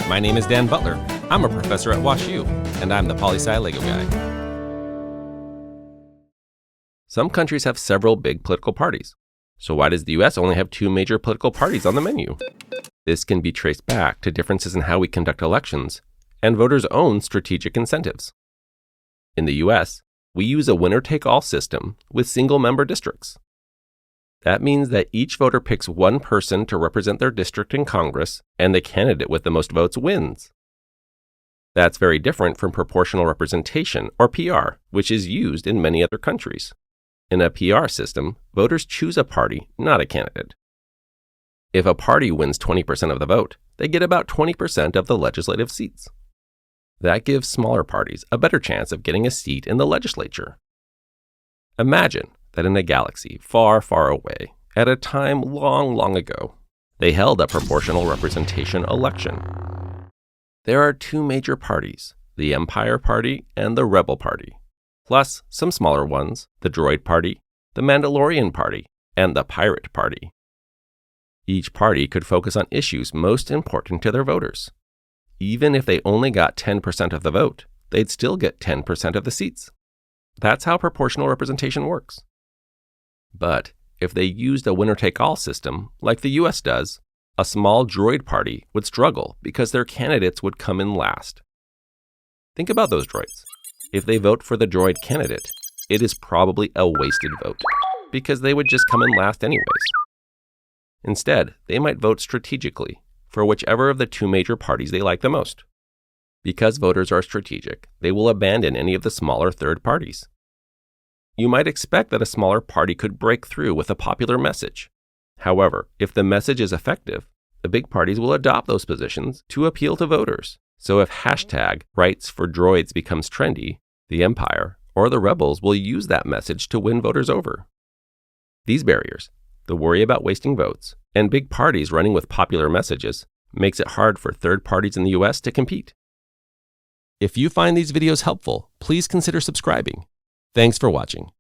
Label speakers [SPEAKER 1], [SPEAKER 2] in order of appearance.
[SPEAKER 1] My name is Dan Butler. I'm a professor at WashU, and I'm the Poli-Sci Lego guy. Some countries have several big political parties. So why does the US only have 2 major political parties on the menu? This can be traced back to differences in how we conduct elections and voters' own strategic incentives. In the US, we use a winner-take-all system with single-member districts. That means that each voter picks one person to represent their district in Congress, and the candidate with the most votes wins. That's very different from proportional representation, or PR, which is used in many other countries. In a PR system, voters choose a party, not a candidate. If a party wins 20% of the vote, they get about 20% of the legislative seats. That gives smaller parties a better chance of getting a seat in the legislature. Imagine that in a galaxy far, far away, at a time long, long ago, they held a proportional representation election. There are 2 major parties, the Empire Party and the Rebel Party, plus some smaller ones, the Droid Party, the Mandalorian Party, and the Pirate Party. Each party could focus on issues most important to their voters. Even if they only got 10% of the vote, they'd still get 10% of the seats. That's how proportional representation works. But if they used a winner-take-all system, like the US does, a small droid party would struggle because their candidates would come in last. Think about those droids. If they vote for the droid candidate, it is probably a wasted vote, because they would just come in last anyways. Instead, they might vote strategically for whichever of the 2 major parties they like the most. Because voters are strategic, they will abandon any of the smaller third parties. You might expect that a smaller party could break through with a popular message. However, if the message is effective, the big parties will adopt those positions to appeal to voters. So if hashtag rights for droids becomes trendy, the Empire or the Rebels will use that message to win voters over. These barriers, the worry about wasting votes, and big parties running with popular messages, makes it hard for third parties in the US to compete. If you find these videos helpful, please consider subscribing. Thanks for watching.